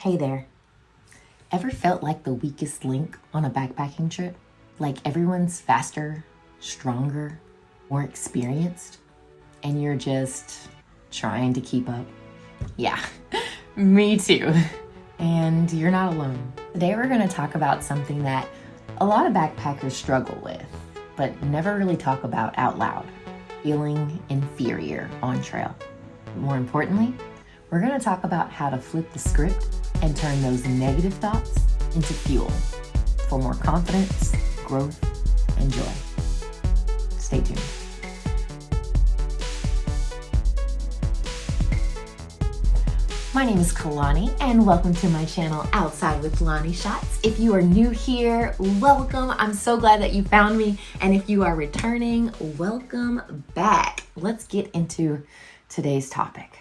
Hey there. Ever felt like the weakest link on a backpacking trip? Like everyone's faster, stronger, more experienced, and you're just trying to keep up? Yeah, me too. And you're not alone. Today we're going to talk about something that a lot of backpackers struggle with, but never really talk about out loud: feeling inferior on trail. More importantly, we're going to talk about how to flip the script and turn those negative thoughts into fuel for more confidence, growth, and joy. Stay tuned. My name is Kalani, and welcome to my channel, Outside with Lani Shots. If you are new here, welcome. I'm so glad that you found me. And if you are returning, welcome back. Let's get into today's topic.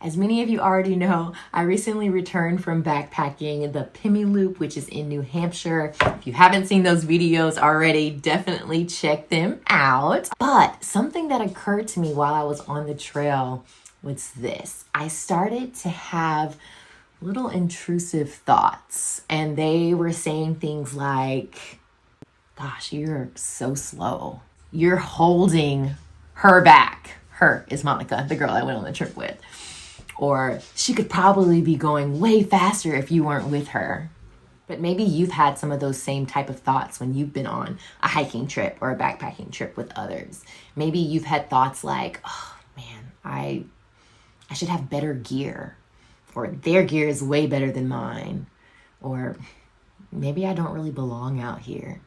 As many of you already know, I recently returned from backpacking the Pimmy Loop, which is in New Hampshire. If you haven't seen those videos already, definitely check them out. But something that occurred to me while I was on the trail was this. I started to have little intrusive thoughts, and they were saying things like, gosh, you're so slow. You're holding her back. Her is Monica, the girl I went on the trip with. Or she could probably be going way faster if you weren't with her. But maybe you've had some of those same type of thoughts when you've been on a hiking trip or a backpacking trip with others. Maybe you've had thoughts like, oh man, I should have better gear. Or their gear is way better than mine. Or maybe I don't really belong out here.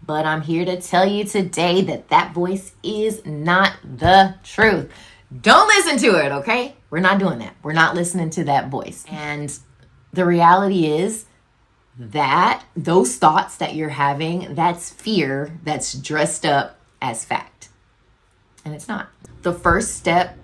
But I'm here to tell you today that that voice is not the truth. Don't listen to it, okay? We're not doing that. We're not listening to that voice. And the reality is that those thoughts that you're having, that's fear that's dressed up as fact. And it's not. The first step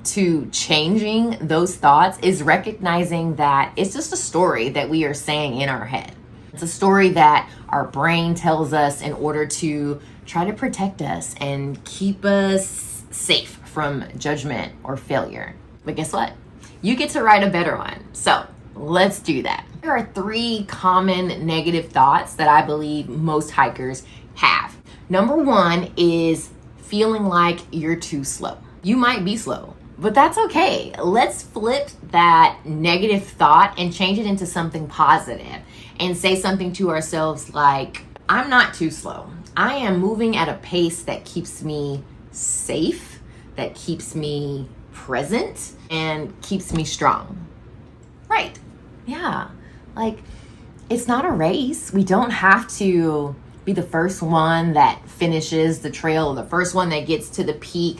to changing those thoughts is recognizing that it's just a story that we are saying in our head. It's a story that our brain tells us in order to try to protect us and keep us safe from judgment or failure. But guess what? You get to write a better one. So let's do that. There are 3 common negative thoughts that I believe most hikers have. Number 1 is feeling like you're too slow. You might be slow, but that's okay. Let's flip that negative thought and change it into something positive and say something to ourselves like, I'm not too slow. I am moving at a pace that keeps me safe, that keeps me present, and keeps me strong. Right. Yeah. Like, it's not a race. We don't have to be the first one that finishes the trail or the first one that gets to the peak.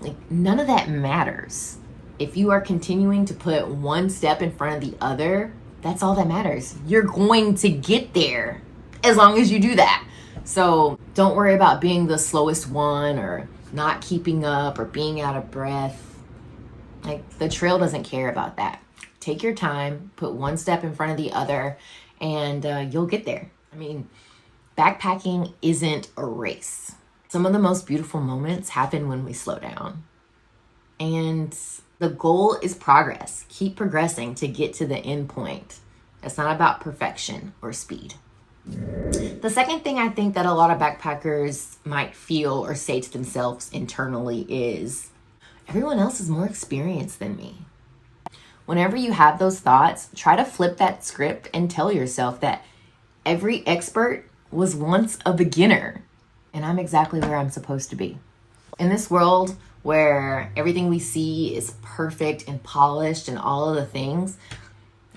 Like, none of that matters. If you are continuing to put one step in front of the other, that's all that matters. You're going to get there as long as you do that. So don't worry about being the slowest one or not keeping up or being out of breath. Like, the trail doesn't care about that. Take your time, put one step in front of the other, and you'll get there. I mean, backpacking isn't a race. Some of the most beautiful moments happen when we slow down. And the goal is progress. Keep progressing to get to the end point. It's not about perfection or speed. The second thing I think that a lot of backpackers might feel or say to themselves internally is, everyone else is more experienced than me. Whenever you have those thoughts, try to flip that script and tell yourself that every expert was once a beginner, and I'm exactly where I'm supposed to be. In this world where everything we see is perfect and polished and all of the things,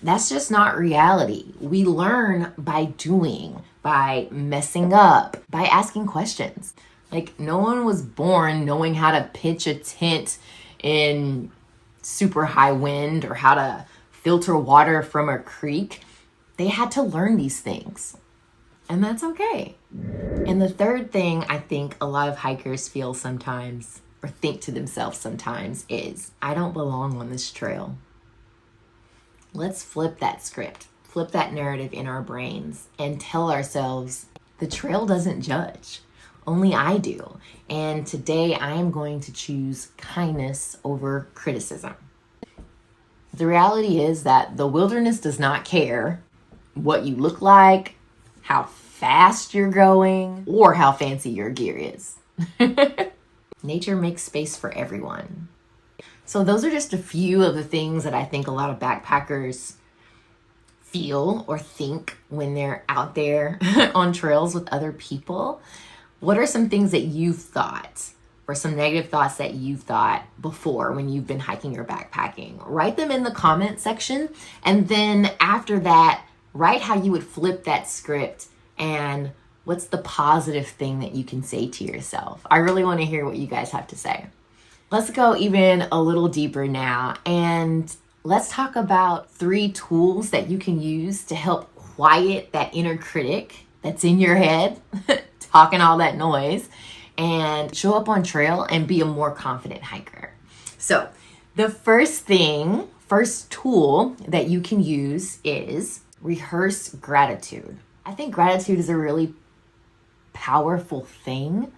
that's just not reality. We learn by doing, by messing up, by asking questions. Like, no one was born knowing how to pitch a tent in super high wind or how to filter water from a creek. They had to learn these things, and that's okay. And the third thing I think a lot of hikers feel sometimes, or think to themselves sometimes, is, I don't belong on this trail. Let's flip that script, flip that narrative in our brains, and tell ourselves the trail doesn't judge. Only I do. And today I am going to choose kindness over criticism. The reality is that the wilderness does not care what you look like, how fast you're going, or how fancy your gear is. Nature makes space for everyone. So those are just a few of the things that I think a lot of backpackers feel or think when they're out there on trails with other people. What are some things that you've thought, or some negative thoughts that you've thought before when you've been hiking or backpacking? Write them in the comment section. And then after that, write how you would flip that script and what's the positive thing that you can say to yourself. I really want to hear what you guys have to say. Let's go even a little deeper now, and let's talk about 3 tools that you can use to help quiet that inner critic that's in your head, talking all that noise, and show up on trail and be a more confident hiker. So the first tool that you can use is rehearse gratitude. I think gratitude is a really powerful thing.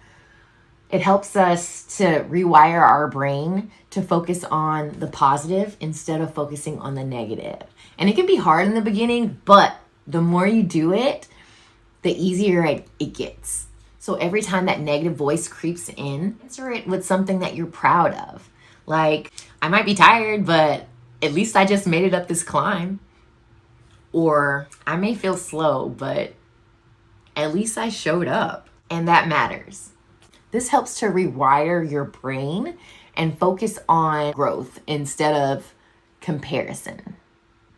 It helps us to rewire our brain to focus on the positive instead of focusing on the negative. And it can be hard in the beginning, but the more you do it, the easier it gets. So every time that negative voice creeps in, answer it with something that you're proud of. Like, I might be tired, but at least I just made it up this climb. Or I may feel slow, but at least I showed up. And that matters. This helps to rewire your brain and focus on growth instead of comparison.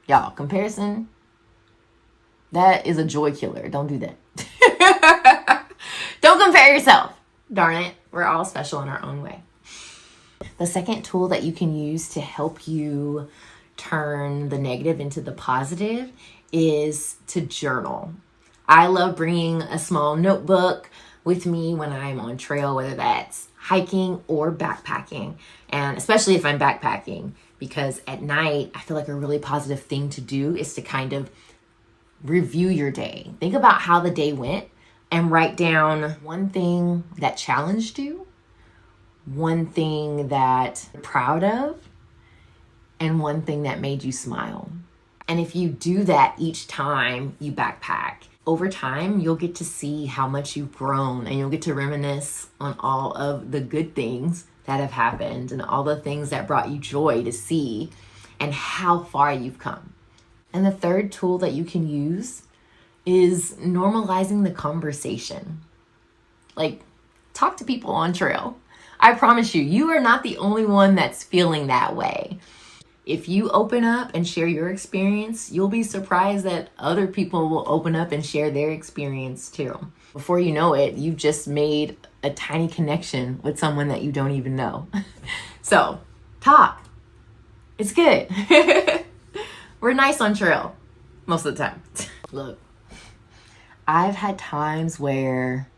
Y'all, comparison, that is a joy killer. Don't do that. Don't compare yourself. Darn it. We're all special in our own way. The second tool that you can use to help you turn the negative into the positive is to journal. I love bringing a small notebook with me when I'm on trail, whether that's hiking or backpacking, and especially if I'm backpacking, because at night I feel like a really positive thing to do is to kind of review your day. Think about how the day went and write down one thing that challenged you, one thing that you're proud of, and one thing that made you smile. And if you do that each time you backpack, over time, you'll get to see how much you've grown, and you'll get to reminisce on all of the good things that have happened and all the things that brought you joy to see and how far you've come. And the third tool that you can use is normalizing the conversation. Like, talk to people on trail. I promise you, you are not the only one that's feeling that way. If you open up and share your experience, you'll be surprised that other people will open up and share their experience too. Before you know it, you've just made a tiny connection with someone that you don't even know. So, talk. It's good. We're nice on trail most of the time. Look, I've had times where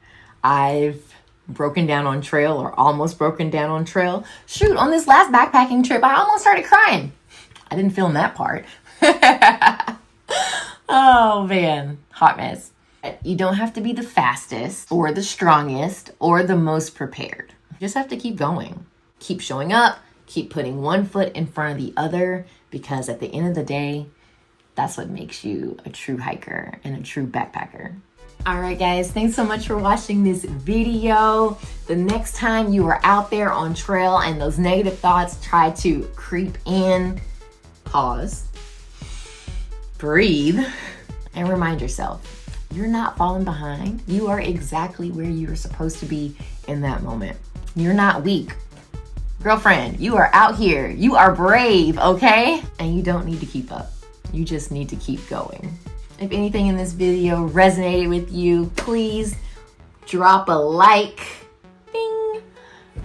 I've broken down on trail or almost broken down on trail. Shoot, on this last backpacking trip, I almost started crying. I didn't film that part. Oh man, hot mess. You don't have to be the fastest or the strongest or the most prepared. You just have to keep going. Keep showing up, keep putting one foot in front of the other, because at the end of the day, that's what makes you a true hiker and a true backpacker. All right, guys, thanks so much for watching this video. The next time you are out there on trail and those negative thoughts try to creep in, pause, breathe, and remind yourself, you're not falling behind. You are exactly where you're supposed to be in that moment. You're not weak. Girlfriend, you are out here. You are brave, okay? And you don't need to keep up. You just need to keep going. If anything in this video resonated with you, please drop a like, ding,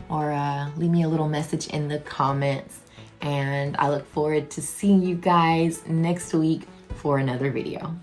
or leave me a little message in the comments. And I look forward to seeing you guys next week for another video.